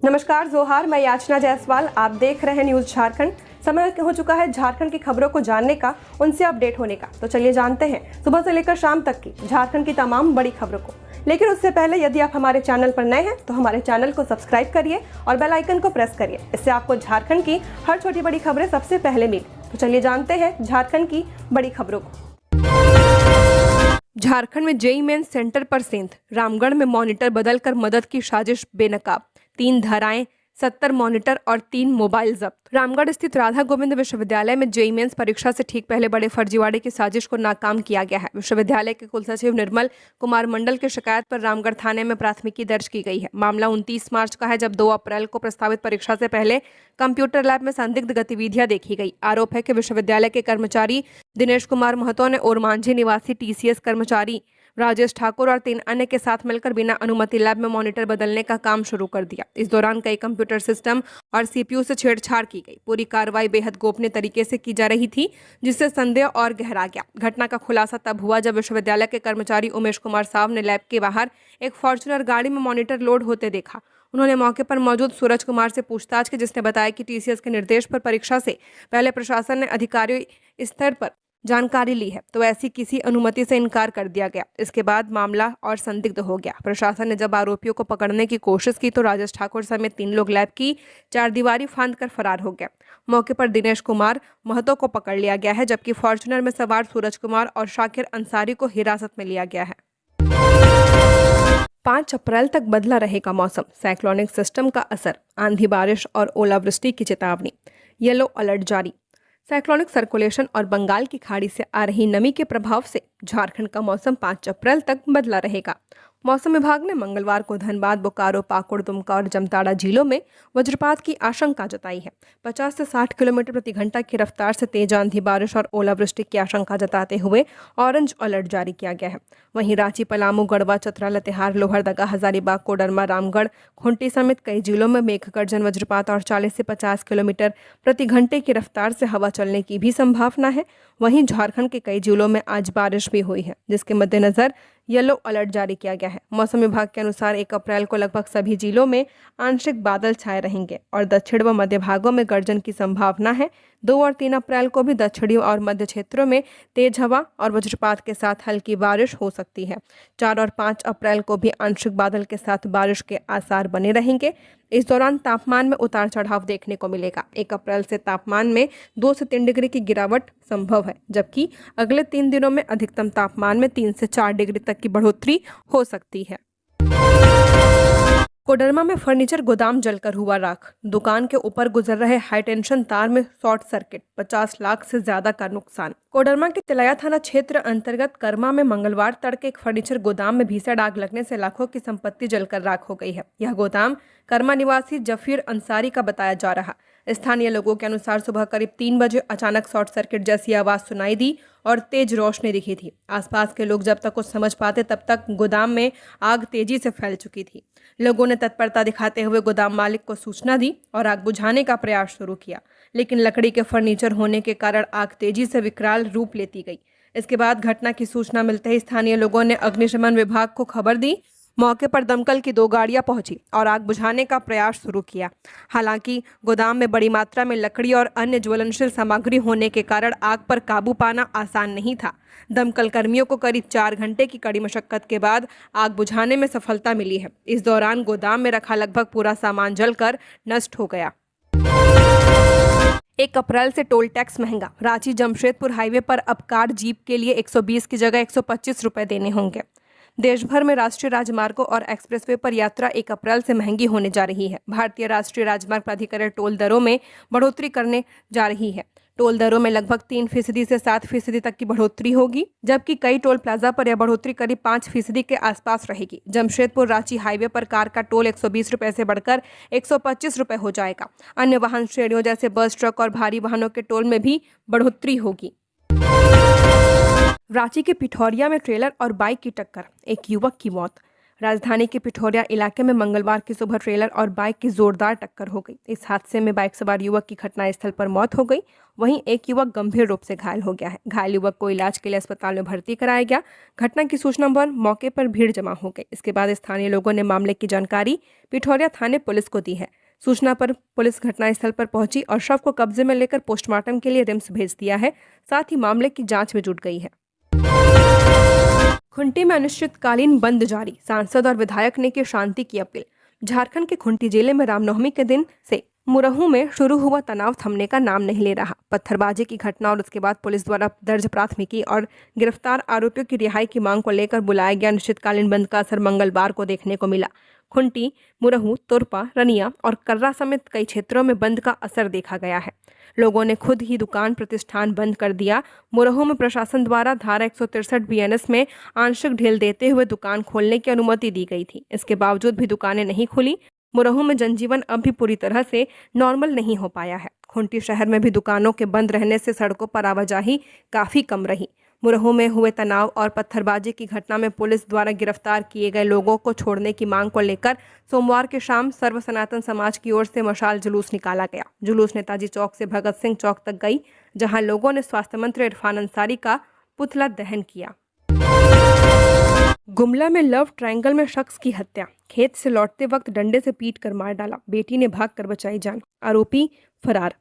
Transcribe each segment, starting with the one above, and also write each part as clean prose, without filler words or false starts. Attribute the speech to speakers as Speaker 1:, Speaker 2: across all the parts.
Speaker 1: नमस्कार जोहार, मैं याचना जायसवाल। आप देख रहे हैं न्यूज़ झारखंड। समय हो चुका है झारखंड की खबरों को जानने का, उनसे अपडेट होने का। तो चलिए जानते हैं सुबह से लेकर शाम तक की झारखंड की तमाम बड़ी खबरों को। लेकिन उससे पहले यदि आप हमारे चैनल पर नए हैं तो हमारे चैनल को सब्सक्राइब करिए और बेल आइकन को प्रेस करिए। इससे आपको झारखंड की हर छोटी बड़ी खबरें सबसे पहले मिले। तो चलिए जानते हैं झारखंड की बड़ी खबरों को। झारखंड में जेईई मेन सेंटर पर सेंध, रामगढ़ में मॉनिटर बदलकर मदद की साजिश बेनकाब, 3 धाराएं, 70 मॉनिटर और 3 मोबाइल जब्त। रामगढ़ स्थित राधा गोविंद विश्वविद्यालय में जेईई मेंस परीक्षा से ठीक पहले बड़े फर्जीवाड़े की साजिश को नाकाम किया गया है। विश्वविद्यालय के कुलसचिव निर्मल कुमार मंडल की शिकायत पर रामगढ़ थाने में प्राथमिकी दर्ज की गई है। मामला 29 मार्च का है, जब 2 अप्रैल को प्रस्तावित परीक्षा से पहले कंप्यूटर लैब में संदिग्ध गतिविधियां देखी गई। आरोप है कि विश्वविद्यालय के कर्मचारी दिनेश कुमार महतो ने ओरमांझी निवासी टीसीएस कर्मचारी राजेश ठाकुर और 3 अन्य के साथ मिलकर बिना अनुमति लैब में मॉनिटर बदलने का काम शुरू कर दिया। इस दौरान कई कंप्यूटर सिस्टम और सीपीयू से छेड़छाड़ की गई। पूरी कार्रवाई बेहद गोपनीय तरीके से की जा रही थी, जिससे संदेह और गहरा गया। घटना का खुलासा तब हुआ जब विश्वविद्यालय के कर्मचारी उमेश कुमार साव ने लैब के बाहर एक फॉर्च्यूनर गाड़ी में मॉनिटर लोड होते देखा। उन्होंने मौके पर मौजूद सूरज कुमार से पूछताछ की, जिसने बताया कि टीसीएस के निर्देश पर परीक्षा से पहले प्रशासन ने अधिकारियों स्तर पर जानकारी ली है, तो ऐसी किसी अनुमति से इनकार कर दिया गया। इसके बाद मामला और संदिग्ध हो गया। प्रशासन ने जब आरोपियों को पकड़ने की कोशिश की तो राजेश ठाकुर समेत 3 लोग लैब की चारदीवारी फांद कर फरार हो गए। मौके पर दिनेश कुमार महतो को पकड़ लिया गया है, जबकि फॉर्च्यूनर में सवार सूरज कुमार और शाकिर अंसारी को हिरासत में लिया गया है। 5 अप्रैल तक बदला रहेगा मौसम, साइक्लोनिक सिस्टम का असर, आंधी बारिश और ओलावृष्टि की चेतावनी, येलो अलर्ट जारी। साइक्लोनिक सर्कुलेशन और बंगाल की खाड़ी से आ रही नमी के प्रभाव से झारखंड का मौसम 5 अप्रैल तक बदला रहेगा। मौसम विभाग ने मंगलवार को धनबाद, बोकारो, पाकुड़, दुमका और जमताड़ा जिलों में वज्रपात की आशंका जताई है। 50 से 60 किलोमीटर प्रति घंटा की रफ्तार से तेज आंधी बारिश और ओलावृष्टि की आशंका जताते हुए ऑरेंज अलर्ट जारी किया गया है। वहीं रांची, पलामू, गढ़वा, चतरा, लातेहार, लोहरदगा, हजारीबाग, कोडरमा, रामगढ़, खूंटी समेत कई जिलों में मेघ गर्जन, वज्रपात और 40 से 50 किलोमीटर प्रति घंटे की रफ्तार से हवा चलने की भी संभावना है। वहीं झारखंड के कई जिलों में आज बारिश भी हुई है, जिसके मद्देनजर येलो अलर्ट जारी किया गया है। मौसम विभाग के अनुसार 1 अप्रैल को लगभग सभी जिलों में आंशिक बादल छाए रहेंगे और दक्षिण व मध्य भागों में गर्जन की संभावना है। 2 और 3 अप्रैल को भी दक्षिणी और मध्य क्षेत्रों में तेज हवा और वज्रपात के साथ हल्की बारिश हो सकती है। 4 और 5 अप्रैल को भी आंशिक बादल के साथ बारिश के आसार बने रहेंगे। इस दौरान तापमान में उतार चढ़ाव देखने को मिलेगा। 1 अप्रैल से तापमान में 2 से 3 डिग्री की गिरावट संभव है, जबकि अगले 3 दिनों में अधिकतम तापमान में 3 से 4 डिग्री तक की बढ़ोतरी हो सकती है। कोडरमा में फर्नीचर गोदाम जलकर हुआ राख, दुकान के ऊपर गुजर रहे हाईटेंशन तार में शॉर्ट सर्किट, 50 लाख से ज्यादा का नुकसान। कोडरमा के तिलैया थाना क्षेत्र अंतर्गत कर्मा में मंगलवार तड़के एक फर्नीचर गोदाम में भीषण आग लगने से लाखों की संपत्ति जलकर राख हो गई है। यह गोदाम कर्मा निवासी जफीर अंसारी का बताया जा रहा। स्थानीय लोगों के अनुसार सुबह करीब 3 बजे अचानक शॉर्ट सर्किट जैसी आवाज सुनाई दी और तेज रोशनी दिखी थी। आसपास के लोग जब तक कुछ समझ पाते तब तक गोदाम में आग तेजी से फैल चुकी थी। लोगों ने तत्परता दिखाते हुए गोदाम मालिक को सूचना दी और आग बुझाने का प्रयास शुरू किया, लेकिन लकड़ी के फर्नीचर होने के कारण आग तेजी से विकराल रूप लेती गई। इसके बाद घटना की सूचना मिलते ही स्थानीय लोगों ने अग्निशमन विभाग को खबर दी। मौके पर दमकल की 2 गाड़ियां पहुंची और आग बुझाने का प्रयास शुरू किया। हालांकि गोदाम में बड़ी मात्रा में लकड़ी और अन्य ज्वलनशील सामग्री होने के कारण आग पर काबू पाना आसान नहीं था। दमकल कर्मियों को करीब 4 घंटे की कड़ी मशक्कत के बाद आग बुझाने में सफलता मिली है। इस दौरान गोदाम में रखा लगभग पूरा सामान जलकर नष्ट हो गया। 1 अप्रैल से टोल टैक्स महंगा, रांची जमशेदपुर हाईवे पर अब कार जीप के लिए 120 की जगह 125 रुपए देने होंगे। देश भर में राष्ट्रीय राजमार्गों और एक्सप्रेसवे पर यात्रा 1 अप्रैल से महंगी होने जा रही है। भारतीय राष्ट्रीय राजमार्ग प्राधिकरण टोल दरों में बढ़ोतरी करने जा रही है। टोल दरों में लगभग 3% से 7% तक की बढ़ोतरी होगी, जबकि कई टोल प्लाजा पर यह बढ़ोतरी करीब 5% के आसपास रहेगी। जमशेदपुर रांची हाईवे पर कार का टोल 120 रुपए से बढ़कर 125 रुपए हो जाएगा। अन्य वाहन श्रेणियों जैसे बस, ट्रक और भारी वाहनों के टोल में भी बढ़ोतरी होगी। रांची के पिठौरिया में ट्रेलर और बाइक की टक्कर, एक युवक की मौत। राजधानी के पिठोरिया इलाके में मंगलवार की सुबह ट्रेलर और बाइक की जोरदार टक्कर हो गई। इस हादसे में बाइक सवार युवक की घटनास्थल पर मौत हो गई, वहीं एक युवक गंभीर रूप से घायल हो गया है। घायल युवक को इलाज के लिए अस्पताल में भर्ती कराया गया। घटना की सूचना पर मौके पर भीड़ जमा हो गई। इसके बाद स्थानीय लोगों ने मामले की जानकारी पिठोरिया थाने पुलिस को दी है। सूचना पर पुलिस घटनास्थल पर पहुंची और शव को कब्जे में लेकर पोस्टमार्टम के लिए रिम्स भेज दिया है। साथ ही मामले की जांच में जुट गई है। खुंटी में अनिश्चितकालीन बंद जारी, सांसद और विधायक ने की शांति की अपील। झारखंड के खुंटी जिले में रामनवमी के दिन से मुरहू में शुरू हुआ तनाव थमने का नाम नहीं ले रहा। पत्थरबाजी की घटना और उसके बाद पुलिस द्वारा दर्ज प्राथमिकी और गिरफ्तार आरोपियों की रिहाई की मांग को लेकर बुलाया गया अनिश्चितकालीन बंद का असर मंगलवार को देखने को मिला। खुंटी, मुरहू, तुरपा, रनिया और कर्रा समेत कई क्षेत्रों में बंद का असर देखा गया है। लोगों ने खुद ही दुकान प्रतिष्ठान बंद कर दिया। मुरहू में प्रशासन द्वारा धारा 163 बीएनएस में आंशिक ढील देते हुए दुकान खोलने की अनुमति दी गई थी। इसके बावजूद भी दुकानें नहीं खुली। मुरहू में जनजीवन अब भी पूरी तरह से नॉर्मल नहीं हो पाया है। खुंटी शहर में भी दुकानों के बंद रहने से सड़कों पर आवाजाही काफी कम रही। मुरहू में हुए तनाव और पत्थरबाजी की घटना में पुलिस द्वारा गिरफ्तार किए गए लोगों को छोड़ने की मांग को लेकर सोमवार की शाम सर्व सनातन समाज की ओर से मशाल जुलूस निकाला गया। जुलूस नेताजी चौक से भगत सिंह चौक तक गई, जहां लोगों ने स्वास्थ्य मंत्री इरफान अंसारी का पुतला दहन किया। गुमला में लव ट्रायंगल में शख्स की हत्या, खेत से लौटते वक्त डंडे से पीट कर मार डाला, बेटी ने भागकर बचाई जान, आरोपी फरार।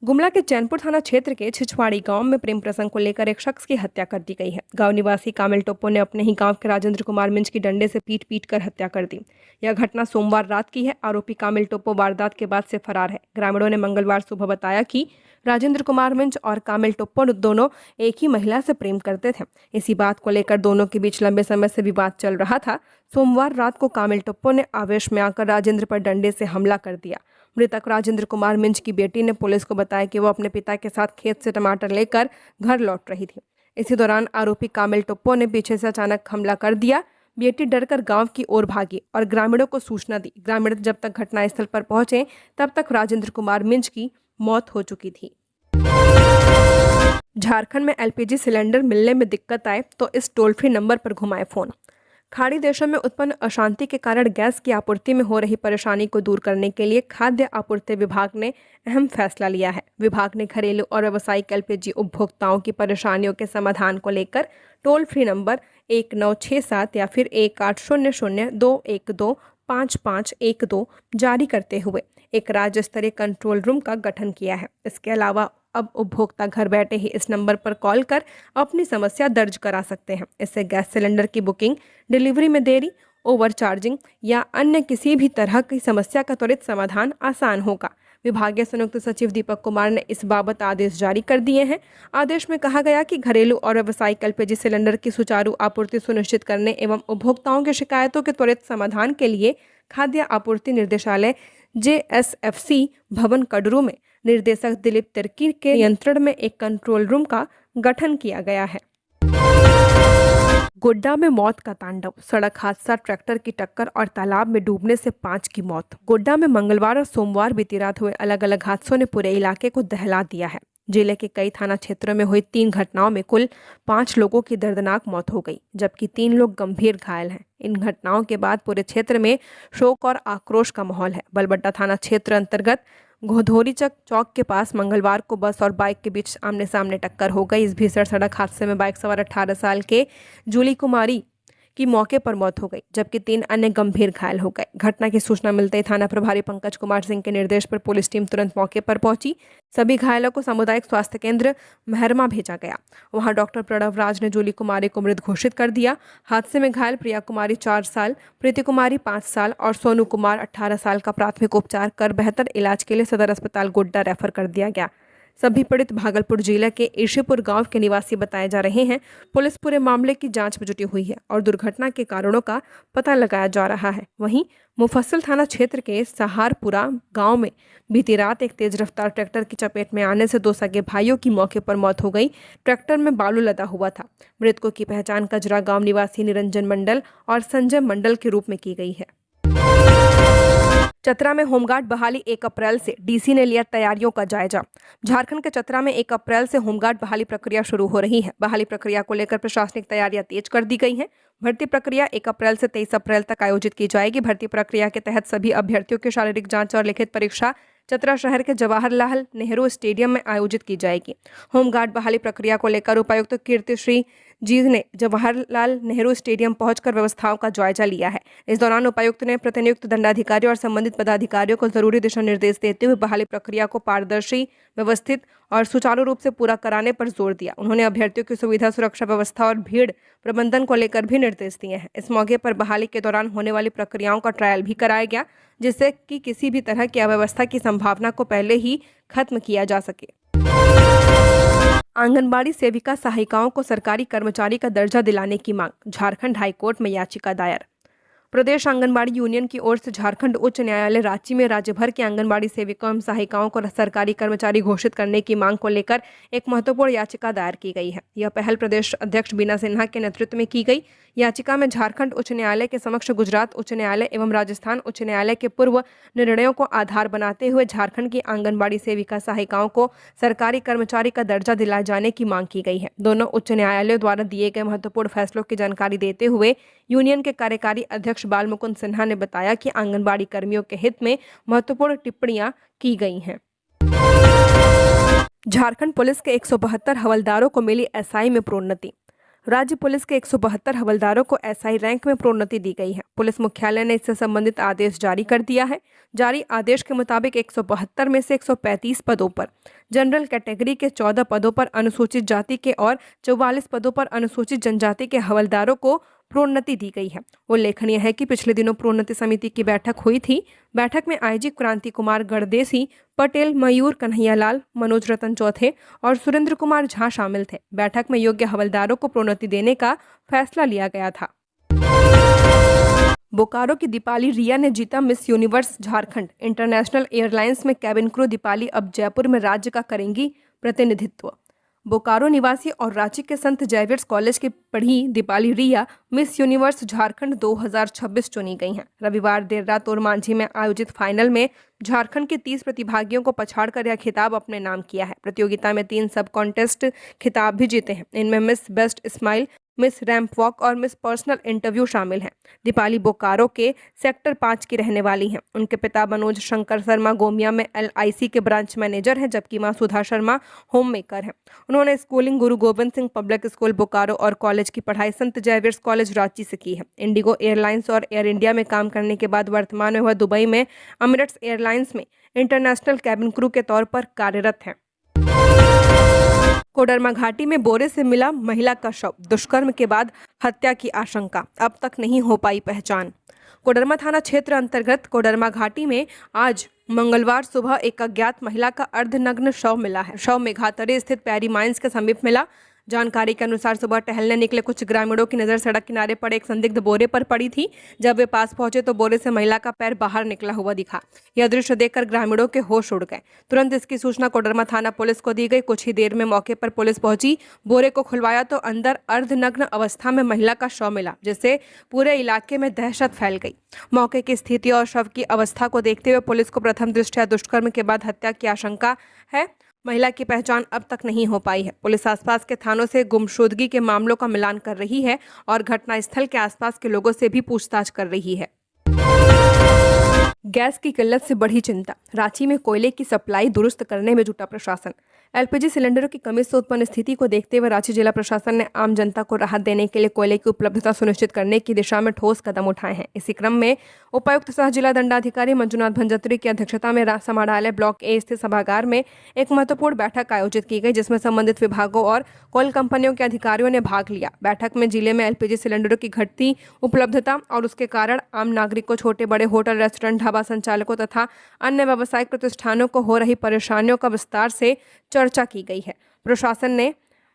Speaker 1: गुमला के चैनपुर थाना क्षेत्र के छिछवाड़ी गांव में प्रेम प्रसंग को लेकर एक शख्स की हत्या कर दी गई है। गांव निवासी कामिल टोप्पो ने अपने ही गांव के राजेंद्र कुमार मिंज की डंडे से पीट कर हत्या कर दी। यह घटना सोमवार रात की है। आरोपी कामिल टोप्पो वारदात के बाद से फरार है। ग्रामीणों ने मंगलवार सुबह बताया कि राजेंद्र कुमार मिंज और कामिल टोप्पो दोनों एक ही महिला से प्रेम करते थे। इसी बात को लेकर दोनों के बीच लंबे समय से विवाद चल रहा था। सोमवार रात को कामिल टोप्पो ने आवेश में आकर राजेंद्र पर डंडे से हमला कर दिया। मृतक राजेंद्र कुमार मिंज की बेटी ने पुलिस को बताया कि वो अपने पिता के साथ खेत से टमाटर लेकर घर लौट रही थी। इसी दौरान आरोपी कामिल टोप्पो ने पीछे से अचानक हमला कर दिया। बेटी डरकर गांव की ओर भागी और ग्रामीणों को सूचना दी। ग्रामीण जब तक घटनास्थल पर पहुंचे तब तक राजेंद्र कुमार मिंज की मौत हो चुकी थी। झारखंड में एलपीजी सिलेंडर मिलने में दिक्कत आए तो इस टोल फ्री नंबर पर घुमाए फोन। खाड़ी देशों में उत्पन्न अशांति के कारण गैस की आपूर्ति में हो रही परेशानी को दूर करने के लिए खाद्य आपूर्ति विभाग ने अहम फैसला लिया है। विभाग ने घरेलू और व्यावसायिक एलपीजी उपभोक्ताओं की परेशानियों के समाधान को लेकर टोल फ्री नंबर 1967 या फिर 1800-212-5512 जारी करते हुए एक राज्य स्तरीय कंट्रोल रूम का गठन किया है। इसके अलावा अब उपभोक्ता घर बैठे ही इस नंबर पर कॉल कर अपनी समस्या दर्ज करा सकते हैं। इससे गैस सिलेंडर की बुकिंग, डिलीवरी में देरी, ओवर चार्जिंग या अन्य किसी भी तरह की समस्या का त्वरित समाधान आसान होगा। विभागीय संयुक्त सचिव दीपक कुमार ने इस बाबत आदेश जारी कर दिए हैं। आदेश में कहा गया कि घरेलू और व्यावसायिक एलपीजी सिलेंडर की सुचारू आपूर्ति सुनिश्चित करने एवं उपभोक्ताओं की शिकायतों के त्वरित समाधान के लिए खाद्य आपूर्ति निर्देशालय JSFC भवन कडरू में निर्देशक दिलीप तिर्की के नियंत्रण में एक कंट्रोल रूम का गठन किया गया है। गोड्डा में मौत का तांडव, सड़क हादसा, ट्रैक्टर की टक्कर और तालाब में डूबने से 5 की मौत। गोड्डा में मंगलवार और सोमवार बीती रात हुए अलग अलग हादसों ने पूरे इलाके को दहला दिया है। जिले के कई थाना क्षेत्रों में हुई 3 घटनाओं में कुल 5 लोगों की दर्दनाक मौत हो गई, जबकि 3 लोग गंभीर घायल हैं। इन घटनाओं के बाद पूरे क्षेत्र में शोक और आक्रोश का माहौल है। बलबड्डा थाना क्षेत्र अंतर्गत घोधोरी चौक के पास मंगलवार को बस और बाइक के बीच आमने सामने टक्कर हो गई। इस भीषण सड़क हादसे में बाइक सवार 18 साल के जूली कुमारी की मौके पर मौत हो गई, जबकि 3 अन्य गंभीर घायल हो गए। घटना की सूचना मिलते ही थाना प्रभारी पंकज कुमार सिंह के निर्देश पर पुलिस टीम तुरंत मौके पर पहुंची। सभी घायलों को सामुदायिक स्वास्थ्य केंद्र मेहरमा भेजा गया। वहां डॉक्टर प्रणव राज ने जूली कुमारी को मृत घोषित कर दिया। हादसे में घायल प्रिया कुमारी 4 साल, प्रीति कुमारी 5 साल और सोनू कुमार 18 साल का प्राथमिक उपचार कर बेहतर इलाज के लिए सदर अस्पताल गोड्डा रेफर कर दिया गया। सभी पीड़ित भागलपुर जिला के ईशीपुर गांव के निवासी बताए जा रहे हैं। पुलिस पूरे मामले की जांच में जुटी हुई है और दुर्घटना के कारणों का पता लगाया जा रहा है। वहीं मुफस्सिल थाना क्षेत्र के सहारपुरा गांव में बीती रात एक तेज रफ्तार ट्रैक्टर की चपेट में आने से 2 सगे भाइयों की मौके पर मौत हो गई। ट्रैक्टर में बालू लदा हुआ था। मृतकों की पहचान कजरा गांव निवासी निरंजन मंडल और संजय मंडल के रूप में की गई है। चतरा में होमगार्ड बहाली 1 अप्रैल से, डीसी ने लिया तैयारियों का जायजा। झारखंड के चतरा में 1 अप्रैल से होमगार्ड बहाली प्रक्रिया शुरू हो रही है। बहाली प्रक्रिया को लेकर प्रशासनिक तैयारियां तेज कर दी गई हैं। भर्ती प्रक्रिया 1 अप्रैल से 23 अप्रैल तक आयोजित की जाएगी। भर्ती प्रक्रिया के तहत सभी अभ्यर्थियों की शारीरिक जांच और लिखित परीक्षा चतरा शहर के जवाहरलाल नेहरू स्टेडियम में आयोजित की जाएगी। होमगार्ड बहाली प्रक्रिया को लेकर उपायुक्त कीर्तिश्री जी ने जवाहरलाल नेहरू स्टेडियम पहुंचकर व्यवस्थाओं का जायजा लिया है। इस दौरान उपायुक्त ने प्रतिनियुक्त दंडाधिकारी और संबंधित पदाधिकारियों को जरूरी दिशा निर्देश देते हुए बहाली प्रक्रिया को पारदर्शी, व्यवस्थित और सुचारू रूप से पूरा कराने पर जोर दिया। उन्होंने अभ्यर्थियों की सुविधा, सुरक्षा व्यवस्था और भीड़ प्रबंधन को लेकर भी निर्देश दिए हैं। इस मौके पर बहाली के दौरान होने वाली प्रक्रियाओं का ट्रायल भी कराया गया, जिससे कि किसी भी तरह की अव्यवस्था की संभावना को पहले ही खत्म किया जा सके। आंगनबाड़ी सेविका सहायिकाओं को सरकारी कर्मचारी का दर्जा दिलाने की मांग, झारखंड हाईकोर्ट में याचिका दायर। प्रदेश आंगनबाड़ी यूनियन की ओर से झारखंड उच्च न्यायालय रांची में राज्य भर की आंगनबाड़ी सेविकाओं एवं सहायिकाओं को सरकारी कर्मचारी घोषित करने की मांग को लेकर एक महत्वपूर्ण याचिका दायर की गई है। यह पहल प्रदेश अध्यक्ष बीना सिन्हा के नेतृत्व में की गई। याचिका में झारखंड उच्च न्यायालय के समक्ष गुजरात उच्च न्यायालय एवं राजस्थान उच्च न्यायालय के पूर्व निर्णयों को आधार बनाते हुए झारखंड की आंगनबाड़ी सेविका सहायिकाओं को सरकारी कर्मचारी का दर्जा दिलाए जाने की मांग की गई है। दोनों उच्च न्यायालयों द्वारा दिए गए महत्वपूर्ण फैसलों की जानकारी देते हुए यूनियन के कार्यकारी अध्यक्ष बाल मुकुंद सिन्हा ने बताया कि आंगनबाड़ी कर्मियों के हित में महत्वपूर्ण टिप्पणियां की गई हैं। झारखंड पुलिस के 172 हवलदारों को मिली एसआई में प्रोन्नति। राज्य पुलिस के 172 हवलदारों को एसआई रैंक में प्रोन्नति दी गई है। पुलिस मुख्यालय ने इससे संबंधित आदेश जारी कर दिया है। जारी आदेश के मुताबिक 172 में से 135 पदों पर जनरल कैटेगरी के 14 पदों पर अनुसूचित जाति के और 44 पदों पर अनुसूचित जनजाति के हवलदारों को प्रोन्नति दी गई है। उल्लेखनीय है कि पिछले दिनों प्रोन्नति समिति की बैठक हुई थी। बैठक में आईजी क्रांति कुमार गणदेसी, पटेल मयूर कन्हैयालाल, मनोज रतन चौथे और सुरेंद्र कुमार झा शामिल थे। बैठक में योग्य हवलदारों को प्रोन्नति देने का फैसला लिया गया था। बोकारो की दीपाली रिया ने जीता miss universe Jharkhand. International airlines में कैबिन क्रू दीपाली अब जयपुर में राज्य का करेंगी प्रतिनिधित्व। बोकारो निवासी और रांची के संत जयवीर्स कॉलेज की पढ़ी दीपाली रिया मिस यूनिवर्स झारखंड 2026 चुनी गई हैं। रविवार देर रात ओरमांझी में आयोजित फाइनल में झारखंड के 30 प्रतिभागियों को पछाड़कर यह खिताब अपने नाम किया है। प्रतियोगिता में 3 सब कॉन्टेस्ट खिताब भी जीते हैं। इनमें miss best smile, miss ramp walk और मिस पर्सनल इंटरव्यू शामिल हैं। दीपाली बोकारो के सेक्टर 5 की रहने वाली हैं। उनके पिता मनोज शंकर शर्मा गोमिया में LIC के ब्रांच मैनेजर हैं, जबकि मां सुधा शर्मा होम मेकर हैं। उन्होंने स्कूलिंग गुरु गोविंद सिंह पब्लिक स्कूल बोकारो और कॉलेज की पढ़ाई संत जयवीर्स कॉलेज रांची से की है। इंडिगो एयरलाइंस और एयर इंडिया में काम करने के बाद वर्तमान में वह दुबई में एमिरेट्स एयरलाइंस में इंटरनेशनल कैबिन क्रू के तौर पर कार्यरत हैं। कोडरमा घाटी में बोरे से मिला महिला का शव, दुष्कर्म के बाद हत्या की आशंका, अब तक नहीं हो पाई पहचान। कोडरमा थाना क्षेत्र अंतर्गत कोडरमा घाटी में आज मंगलवार सुबह एक अज्ञात महिला का अर्धनग्न शव मिला है। शव मेघातरे स्थित पैरी माइंस के समीप मिला। जानकारी के अनुसार सुबह टहलने निकले कुछ ग्रामीणों की नज़र सड़क किनारे पड़े एक संदिग्ध बोरे पर पड़ी थी। जब वे पास पहुंचे तो बोरे से महिला का पैर बाहर निकला हुआ दिखा। यह दृश्य देखकर ग्रामीणों के होश उड़ गए। तुरंत इसकी सूचना कोडरमा थाना पुलिस को दी गई। कुछ ही देर में मौके पर पुलिस पहुंची। बोरे को खुलवाया तो अंदर अर्धनग्न अवस्था में महिला का शव मिला, जिससे पूरे इलाके में दहशत फैल गई। मौके की स्थिति और शव की अवस्था को देखते हुए पुलिस को प्रथम दृष्टया दुष्कर्म के बाद हत्या की आशंका है। महिला की पहचान अब तक नहीं हो पाई है। पुलिस आसपास के थानों से गुमशुदगी के मामलों का मिलान कर रही है और घटनास्थल के आसपास के लोगों से भी पूछताछ कर रही है। गैस की किल्लत से बढ़ी चिंता, रांची में कोयले की सप्लाई दुरुस्त करने में जुटा प्रशासन। LPG सिलेंडरों की कमी से उत्पन्न स्थिति को देखते हुए रांची जिला प्रशासन ने आम जनता को राहत देने के लिए कोयले की उपलब्धता सुनिश्चित करने की दिशा में ठोस कदम उठाए हैं। इसी क्रम में उपायुक्त सह जिला दंडाधिकारी मंजुनाथ भंजत्री की अध्यक्षता में समाहरणालय ब्लॉक A स्थित सभागार में एक महत्वपूर्ण बैठक आयोजित की गई, जिसमें संबंधित विभागों और कोल कंपनियों के अधिकारियों ने भाग लिया। बैठक में जिले में LPG सिलेंडरों की घटती उपलब्धता और उसके कारण आम नागरिकों, छोटे बड़े होटल, रेस्टोरेंट, ढाबा संचालकों तथा अन्य व्यावसायिक प्रतिष्ठानों को हो रही परेशानियों का विस्तार से चर्चा की गई है। प्रशासन ने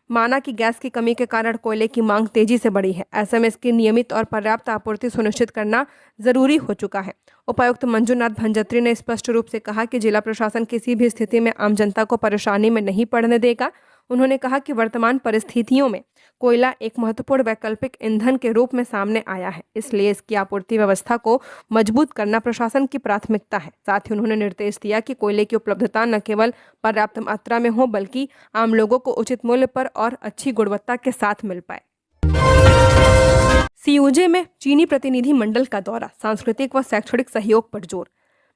Speaker 1: माना कि गैस की कमी के कारण कोयले की मांग तेजी से बढ़ी है। ऐसे में इसकी नियमित और पर्याप्त आपूर्ति सुनिश्चित करना जरूरी हो चुका है। उपायुक्त मंजुनाथ भंजत्री ने स्पष्ट रूप से कहा कि जिला प्रशासन किसी भी स्थिति में आम जनता को परेशानी में नहीं पड़ने देगा। उन्होंने कहा कि वर्तमान परिस्थितियों में कोयला एक महत्वपूर्ण वैकल्पिक ईंधन के रूप में सामने आया है, इसलिए इसकी आपूर्ति व्यवस्था को मजबूत करना प्रशासन की प्राथमिकता है। साथ ही उन्होंने निर्देश दिया कि कोयले की उपलब्धता न केवल पर्याप्त मात्रा में हो बल्कि आम लोगों को उचित मूल्य पर और अच्छी गुणवत्ता के साथ मिल पाए। सीयूजे में चीनी प्रतिनिधि मंडल का दौरा, सांस्कृतिक व शैक्षणिक सहयोग पर जोर।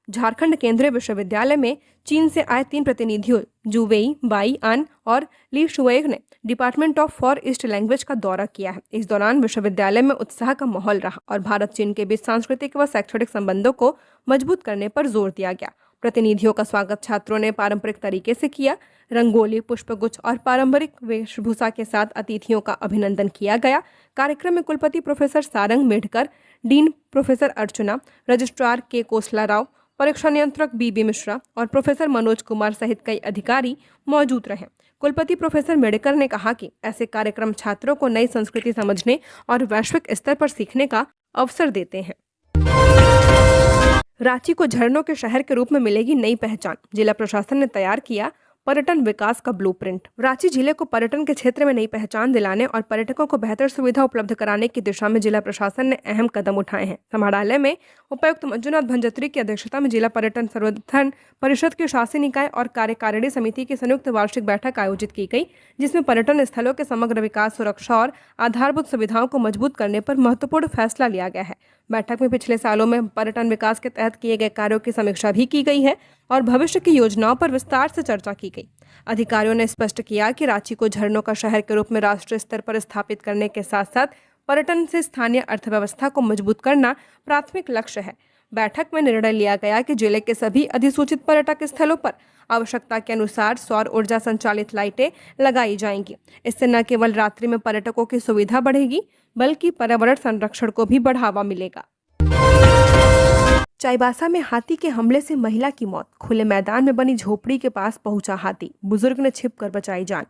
Speaker 1: झारखंड केंद्रीय विश्वविद्यालय में चीन से आए 3 प्रतिनिधियों जू वेई, बाई आन और ली शुएग ने department of for east language का दौरा किया है। इस दौरान विश्वविद्यालय में उत्साह का माहौल रहा और भारत चीन के बीच सांस्कृतिक व शैक्षणिक संबंधों को मजबूत करने पर जोर दिया गया। प्रतिनिधियों का स्वागत छात्रों ने पारंपरिक तरीके से किया। रंगोली, पुष्पगुच्छ और पारंपरिक वेशभूषा के साथ अतिथियों का अभिनंदन किया गया। कार्यक्रम में कुलपति प्रोफेसर सारंग मेढकर, डीन प्रोफेसर अर्चना, रजिस्ट्रार के कोसला राव, परीक्षा नियंत्रक बीबी मिश्रा और प्रोफेसर मनोज कुमार सहित कई अधिकारी मौजूद रहे। कुलपति प्रोफेसर मेढकर ने कहा कि ऐसे कार्यक्रम छात्रों को नई संस्कृति समझने और वैश्विक स्तर पर सीखने का अवसर देते हैं। रांची को झरनों के शहर के रूप में मिलेगी नई पहचान, जिला प्रशासन ने तैयार किया पर्यटन विकास का ब्लूप्रिंट। रांची जिले को पर्यटन के क्षेत्र में नई पहचान दिलाने और पर्यटकों को बेहतर सुविधा उपलब्ध कराने की दिशा में जिला प्रशासन ने अहम कदम उठाए हैं। समाहरणालय में उपायुक्त मंजुनाथ भंजत्री की अध्यक्षता में जिला पर्यटन संवर्धन परिषद की शासी निकाय और कार्यकारिणी समिति की संयुक्त वार्षिक बैठक आयोजित की गई, जिसमें पर्यटन स्थलों के समग्र विकास, सुरक्षा और आधारभूत सुविधाओं को मजबूत करने पर महत्वपूर्ण फैसला लिया गया है। बैठक में पिछले सालों में पर्यटन विकास के तहत किए गए कार्यों की समीक्षा भी की गई है और भविष्य की योजनाओं पर विस्तार से चर्चा की गई। अधिकारियों ने स्पष्ट किया कि रांची को झरनों का शहर के रूप में राष्ट्रीय स्तर पर स्थापित करने के साथ साथ पर्यटन से स्थानीय अर्थव्यवस्था को मजबूत करना प्राथमिक लक्ष्य है। बैठक में निर्णय लिया गया कि जिले के सभी अधिसूचित पर्यटक स्थलों पर आवश्यकता के अनुसार सौर ऊर्जा संचालित लाइटें लगाई जाएंगी। इससे न केवल रात्रि में पर्यटकों की सुविधा बढ़ेगी बल्कि पर्यावरण संरक्षण को भी बढ़ावा मिलेगा। चाईबासा में हाथी के हमले से महिला की मौत, खुले मैदान में बनी झोपड़ी के पास पहुंचा हाथी, बुजुर्ग ने छिपकर बचाई जान,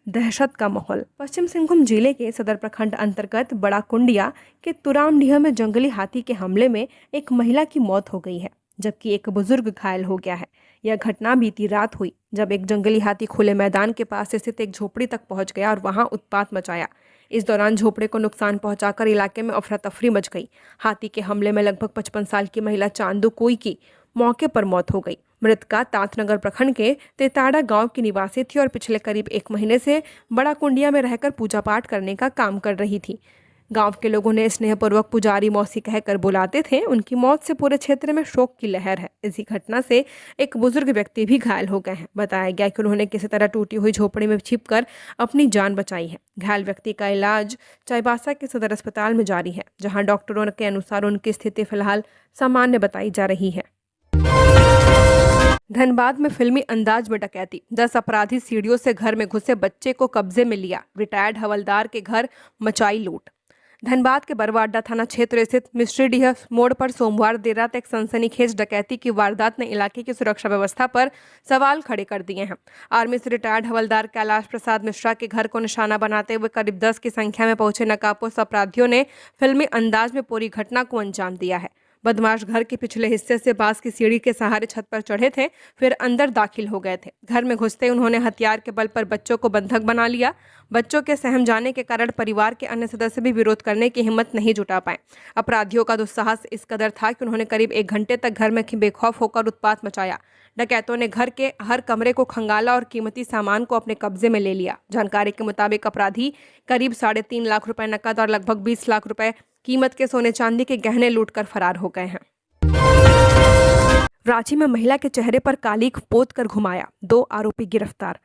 Speaker 1: दहशत का माहौल। पश्चिम सिंहभूम जिले के सदर प्रखंड अंतर्गत बड़ा कुंडिया के तुरामडीह में जंगली हाथी के हमले में एक महिला की मौत हो गई है जबकि एक बुजुर्ग घायल हो गया है। यह घटना बीती रात हुई जब एक जंगली हाथी खुले मैदान के पास स्थित एक झोपड़ी तक पहुंच गया और वहां उत्पात मचाया। इस दौरान झोपड़े को नुकसान पहुंचाकर इलाके में अफरा तफरी मच गई। हाथी के हमले में लगभग 55 साल की महिला चांदू कोई की मौके पर मौत हो गई। मृतका तांतनगर प्रखंड के तेताड़ा गांव की निवासी थी और पिछले करीब 1 महीने से बड़ा कुंडिया में रहकर पूजा पाठ करने का काम कर रही थी। गांव के लोगों ने स्नेहपूर्वक पुजारी मौसी कहकर बुलाते थे। उनकी मौत से पूरे क्षेत्र में शोक की लहर है। इसी घटना से एक बुजुर्ग व्यक्ति भी घायल हो गए हैं। बताया गया कि उन्होंने किसी तरह टूटी हुई झोपड़ी में छिपकर अपनी जान बचाई है। घायल व्यक्ति का इलाज चाईबासा के सदर अस्पताल में जारी है, जहां डॉक्टरों के अनुसार उनकी स्थिति फिलहाल सामान्य बताई जा रही है। धनबाद में फिल्मी अंदाज में डकैती, 10 अपराधी सीढ़ियों से घर में घुसे, बच्चे को कब्जे में लिया, रिटायर्ड हवलदार के घर मचाई लूट। धनबाद के बरवाडा थाना क्षेत्र स्थित मिस्ट्रीडीह मोड़ पर सोमवार देर रात एक सनसनीखेज डकैती की वारदात ने इलाके की सुरक्षा व्यवस्था पर सवाल खड़े कर दिए हैं। आर्मी से रिटायर्ड हवलदार कैलाश प्रसाद मिश्रा के घर को निशाना बनाते हुए करीब 10 की संख्या में पहुंचे नकाबपोश अपराधियों ने फिल्मी अंदाज में पूरी घटना को अंजाम दिया है। बदमाश घर के पिछले हिस्से से बांस की सीढ़ी के सहारे छत पर चढ़े थे, फिर अंदर दाखिल हो गए थे। घर में घुसते उन्होंने हथियार के बल पर बच्चों को बंधक बना लिया। बच्चों के सहम जाने के कारण परिवार के अन्य सदस्य भी विरोध करने की हिम्मत नहीं जुटा पाए। अपराधियों का दुस्साहस इस कदर था कि उन्होंने करीब 1 घंटे तक घर में बेखौफ होकर उत्पात मचाया। डकैतों ने घर के हर कमरे को खंगाला और कीमती सामान को अपने कब्जे में ले लिया। जानकारी के मुताबिक अपराधी करीब 3.5 लाख रुपए नकद और लगभग 20 लाख रुपए कीमत के सोने चांदी के गहने लूटकर फरार हो गए हैं। रांची में महिला के चेहरे पर कालीख पोत कर घुमाया, 2 आरोपी गिरफ्तार।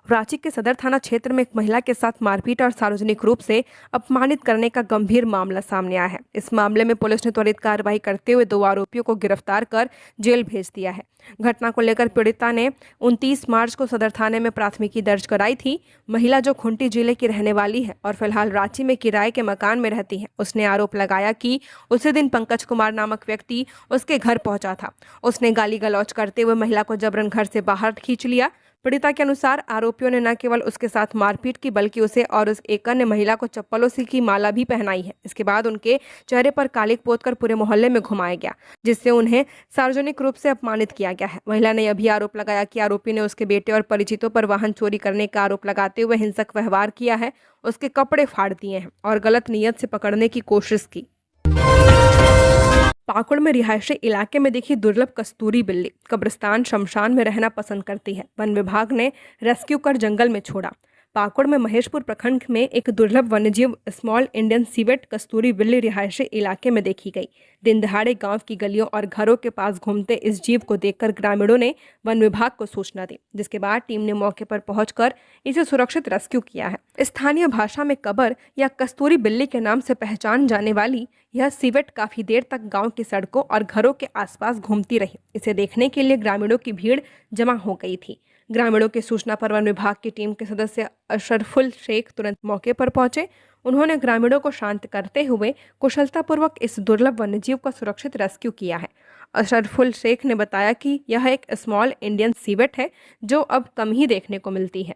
Speaker 1: रांची के सदर थाना क्षेत्र में एक महिला के साथ मारपीट और सार्वजनिक रूप से अपमानित करने का गंभीर मामला सामने आया है। इस मामले में पुलिस ने त्वरित कार्रवाई करते हुए 2 आरोपियों को गिरफ्तार कर जेल भेज दिया है। घटना को लेकर पीड़िता ने 29 मार्च को सदर थाने में प्राथमिकी दर्ज कराई थी। महिला, जो खुंटी जिले की रहने वाली है और फिलहाल रांची में किराए के मकान में रहती है, उसने आरोप लगाया कि उसी दिन पंकज कुमार नामक व्यक्ति उसके घर पहुंचा था। उसने गाली गलौज करते हुए महिला को जबरन घर से बाहर खींच लिया, पीड़िता के अनुसार आरोपियों ने न केवल उसके साथ मारपीट की बल्कि उसे और उस एक अन्य महिला को चप्पलों से की माला भी पहनाई है। इसके बाद उनके चेहरे पर कालिक पोतकर पूरे मोहल्ले में घुमाया गया, जिससे उन्हें सार्वजनिक रूप से अपमानित किया गया है। महिला ने यह भी आरोप लगाया कि आरोपी ने उसके बेटे और परिचितों पर वाहन चोरी करने का आरोप लगाते हुए हिंसक व्यवहार किया है, उसके कपड़े फाड़ दिए हैं और गलत नीयत से पकड़ने की कोशिश की। पाकुड़ में रिहायशी इलाके में देखी दुर्लभ कस्तूरी बिल्ली। कब्रिस्तान शमशान में रहना पसंद करती है। वन विभाग ने रेस्क्यू कर जंगल में छोड़ा। पाकुड़ में महेशपुर प्रखंड में एक दुर्लभ वन्यजीव स्मॉल इंडियन सिवेट कस्तूरी बिल्ली रिहायशी इलाके में देखी गई। दिन दहाड़े गांव की गलियों और घरों के पास घूमते इस जीव को देखकर ग्रामीणों ने वन विभाग को सूचना दी, जिसके बाद टीम ने मौके पर पहुंचकर इसे सुरक्षित रेस्क्यू किया है। स्थानीय भाषा में कबर या कस्तूरी बिल्ली के नाम से पहचान जाने वाली यह सिवेट काफी देर तक गांव की सड़कों और घरों के आसपास घूमती रही। इसे देखने के लिए ग्रामीणों की भीड़ जमा हो गई थी। ग्रामीणों की सूचना पर वन विभाग की टीम के सदस्य अशरफुल शेख तुरंत मौके पर पहुंचे। उन्होंने ग्रामीणों को शांत करते हुए कुशलतापूर्वक इस दुर्लभ वन्यजीव का सुरक्षित रेस्क्यू किया है। अशरफुल शेख ने बताया कि यह एक स्मॉल इंडियन सिवेट है जो अब कम ही देखने को मिलती है।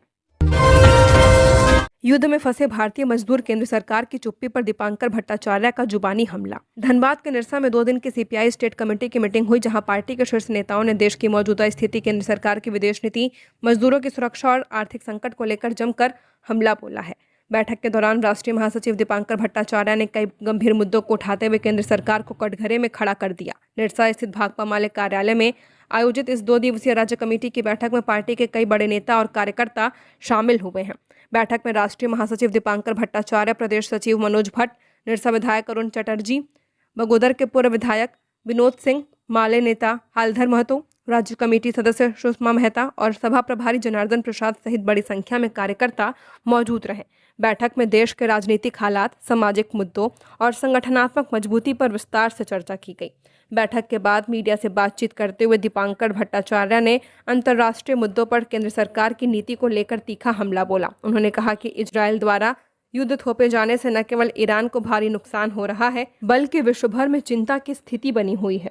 Speaker 1: युद्ध में फंसे भारतीय मजदूर, केंद्र सरकार की चुप्पी पर दीपांकर भट्टाचार्य का जुबानी हमला। धनबाद के निरसा में 2 दिन की सीपीआई स्टेट कमेटी की मीटिंग हुई, जहां पार्टी के शीर्ष नेताओं ने देश की मौजूदा स्थिति, केंद्र सरकार की विदेश नीति, मजदूरों की सुरक्षा और आर्थिक संकट को लेकर जमकर हमला बोला है। बैठक के दौरान राष्ट्रीय महासचिव दीपांकर भट्टाचार्य ने कई गंभीर मुद्दों को उठाते हुए केंद्र सरकार को कटघरे में खड़ा कर दिया। निरसा स्थित भाकपा माले कार्यालय में आयोजित इस 2 दिवसीय राज्य कमेटी की बैठक में पार्टी के कई बड़े नेता और कार्यकर्ता शामिल हुए हैं। बैठक में राष्ट्रीय महासचिव दीपांकर भट्टाचार्य, प्रदेश सचिव मनोज भट्ट, निरसा विधायक अरुण चटर्जी, बगोदर के पूर्व विधायक विनोद सिंह, माले नेता हालधर महतो, राज्य कमेटी सदस्य सुषमा मेहता और सभा प्रभारी जनार्दन प्रसाद सहित बड़ी संख्या में कार्यकर्ता मौजूद रहे। बैठक में देश के राजनीतिक हालात, सामाजिक मुद्दों और संगठनात्मक मजबूती पर विस्तार से चर्चा की गई। बैठक के बाद मीडिया से बातचीत करते हुए दीपांकर भट्टाचार्य ने अंतर्राष्ट्रीय मुद्दों पर केंद्र सरकार की नीति को लेकर तीखा हमला बोला। उन्होंने कहा कि इजरायल द्वारा युद्ध थोपे जाने से न केवल ईरान को भारी नुकसान हो रहा है, बल्कि विश्व भर में चिंता की स्थिति बनी हुई है।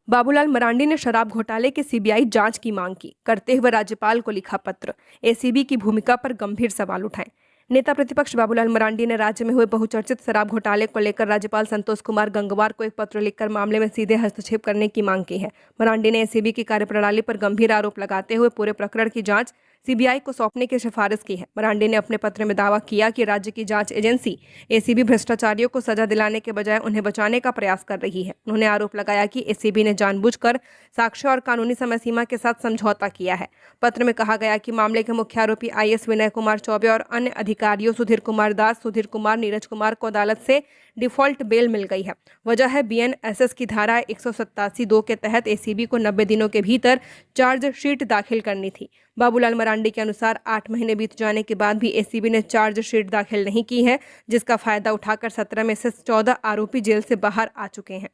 Speaker 1: बाबूलाल मरांडी ने शराब घोटाले की सीबीआई जांच की मांग की। करते हुए राज्यपाल को लिखा पत्र, एसीबी की भूमिका पर गंभीर सवाल उठाए। नेता प्रतिपक्ष बाबूलाल मरांडी ने राज्य में हुए बहुचर्चित शराब घोटाले को लेकर राज्यपाल संतोष कुमार गंगवार को एक पत्र लिखकर मामले में सीधे हस्तक्षेप करने की मांग की है। मरांडी ने एसीबी की कार्यप्रणाली पर गंभीर आरोप लगाते हुए पूरे प्रकरण की जांच सीबीआई को सौंपने की सिफारिश की है। मरांडी ने अपने पत्र में दावा किया कि राज्य की जांच एजेंसी एसीबी भ्रष्टाचारियों को सजा दिलाने के बजाय उन्हें बचाने का प्रयास कर रही है। उन्होंने आरोप लगाया कि एसीबी ने जानबूझकर साक्ष्य और कानूनी समय सीमा के साथ समझौता किया है। पत्र में कहा गया कि मामले के मुख्य आरोपी आईएएस विनय कुमार चौबे और अन्य अधिकारियों सुधीर कुमार दास, सुधीर कुमार, नीरज कुमार को अदालत से डिफॉल्ट बेल मिल गई है। वजह है बीएनएसएस की धारा 187(2) के तहत एसीबी को 90 दिनों के भीतर चार्जशीट दाखिल करनी थी। बाबूलाल मरांडी के अनुसार 8 महीने बीत जाने के बाद भी एसीबी ने चार्जशीट दाखिल नहीं की है, जिसका फायदा उठाकर 17 में से 14 आरोपी जेल से बाहर आ चुके हैं।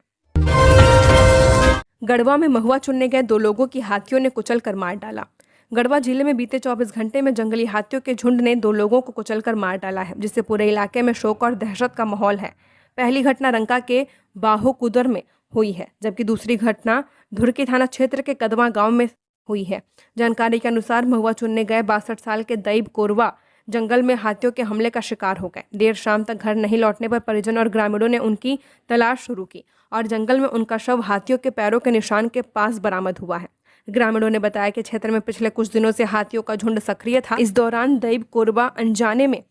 Speaker 1: गढ़वा में महुआ चुनने गए 2 लोगों की हाथियों ने कुचल कर मार डाला। गढ़वा जिले में बीते 24 घंटे में जंगली हाथियों के झुंड ने 2 लोगों को कुचलकर मार डाला है, जिससे पूरे इलाके में शोक और दहशत का माहौल है। पहली घटना रंका के बाहोकुदर में हुई है, जबकि दूसरी घटना धुरकी थाना क्षेत्र के कदवा गांव में हुई है। जानकारी के अनुसार महुआ चुनने गए 62 साल के दैब कोरवा जंगल में हाथियों के हमले का शिकार हो गए। देर शाम तक घर नहीं लौटने पर परिजन और ग्रामीणों ने उनकी तलाश शुरू की और जंगल में उनका शव हाथियों के पैरों के निशान के पास बरामद हुआ है। ग्रामीणों ने बताया कि क्षेत्र में पिछले कुछ दिनों से हाथियों का झुंड सक्रिय था। इस दौरान दैब कोरबा अनजाने में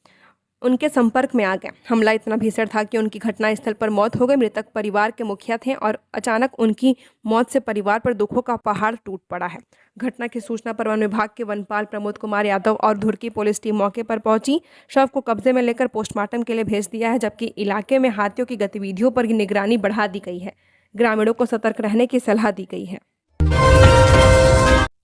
Speaker 1: उनके संपर्क में आ गए। हमला इतना भीषण था कि उनकी घटनास्थल पर मौत हो गई। मृतक परिवार के मुखिया थे और अचानक उनकी मौत से परिवार पर दुखों का पहाड़ टूट पड़ा है। घटना की सूचना पर वन विभाग के वनपाल प्रमोद कुमार यादव और धुरकी पुलिस टीम मौके पर पहुंची। शव को कब्जे में लेकर पोस्टमार्टम के लिए भेज दिया है, जबकि इलाके में हाथियों की गतिविधियों पर निगरानी बढ़ा दी गई है। ग्रामीणों को सतर्क रहने की सलाह दी गई है।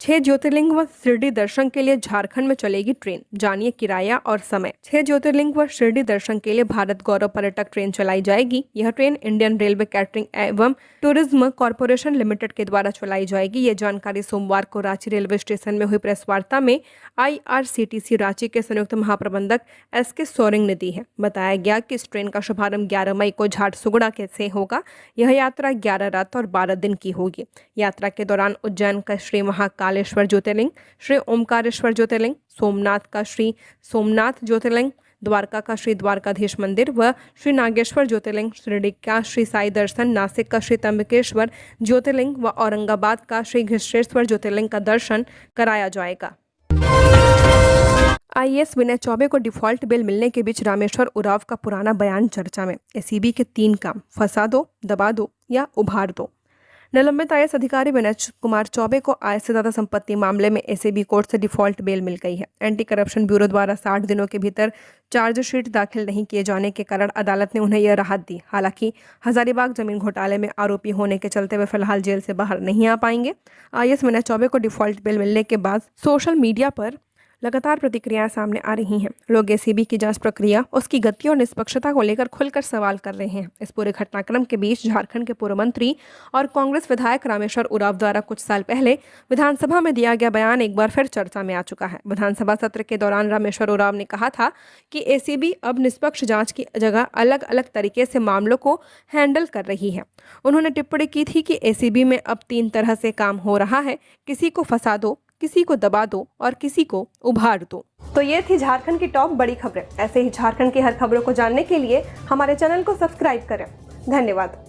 Speaker 1: 6 ज्योतिर्लिंग व शिरडी दर्शन के लिए झारखंड में चलेगी ट्रेन, जानिए किराया और समय। 6 ज्योतिर्लिंग व शिरडी दर्शन के लिए भारत गौरव पर्यटक ट्रेन चलाई जाएगी। यह ट्रेन इंडियन रेलवे कैटरिंग एवं टूरिज्म कॉरपोरेशन लिमिटेड के द्वारा चलाई जाएगी। ये जानकारी सोमवार को रांची रेलवे स्टेशन में हुई प्रेस वार्ता में आईआरसीटीसी रांची के संयुक्त महाप्रबंधक एसके सोरेंग ने दी है। बताया गया कि इस ट्रेन का शुभारंभ 11 मई को झारसुगुड़ा से होगा। यह यात्रा 11 रात और 12 दिन की होगी। यात्रा के दौरान उज्जैन का श्री महाकाल महाकालेश्वर ज्योतिर्लिंग, श्री ओमकारेश्वर ज्योतिर्लिंग, सोमनाथ का श्री सोमनाथ ज्योतिर्लिंग, द्वारका का श्री द्वारकाधीश मंदिर व श्री नागेश्वर ज्योतिर्लिंग, शिरडी का श्री साई दर्शन, नासिक का श्री त्र्यंबकेश्वर ज्योतिर्लिंग व औरंगाबाद का श्री घृष्णेश्वर ज्योतिर्लिंग का दर्शन कराया जाएगा। आईएएस विनय चौबे को डिफॉल्ट बेल मिलने के बीच रामेश्वर उरांव का पुराना बयान चर्चा में। एसीबी के 3 काम, फंसा दो, दबा दो या उभार दो। निलंबित आईएएस अधिकारी विनय कुमार चौबे को आय से ज्यादा संपत्ति मामले में एसीबी कोर्ट से डिफॉल्ट बेल मिल गई है। एंटी करप्शन ब्यूरो द्वारा 60 दिनों के भीतर चार्जशीट दाखिल नहीं किए जाने के कारण अदालत ने उन्हें यह राहत दी। हालांकि हजारीबाग जमीन घोटाले में आरोपी होने के चलते वे फिलहाल जेल से बाहर नहीं आ पाएंगे। आईएएस विनय चौबे को डिफॉल्ट बेल मिलने के बाद सोशल मीडिया पर लगातार प्रतिक्रियाएं सामने आ रही हैं। लोग एसीबी की जांच प्रक्रिया, उसकी गति और निष्पक्षता को लेकर खुलकर सवाल कर रहे हैं। इस पूरे घटनाक्रम के बीच झारखंड के पूर्व मंत्री और कांग्रेस विधायक रामेश्वर उरांव द्वारा कुछ साल पहले विधानसभा में दिया गया बयान एक बार फिर चर्चा में आ चुका है। विधानसभा सत्र के दौरान रामेश्वर उरांव ने कहा था कि एसीबी अब निष्पक्ष जाँच की जगह अलग अलग तरीके से मामलों को हैंडल कर रही है। उन्होंने टिप्पणी की थी कि एसीबी में अब 3 तरह से काम हो रहा है, किसी को फंसा दो, किसी को दबा दो और किसी को उभार दो। तो ये थी झारखंड की टॉप बड़ी खबरें। ऐसे ही झारखंड की हर खबरों को जानने के लिए हमारे चैनल को सब्सक्राइब करें। धन्यवाद।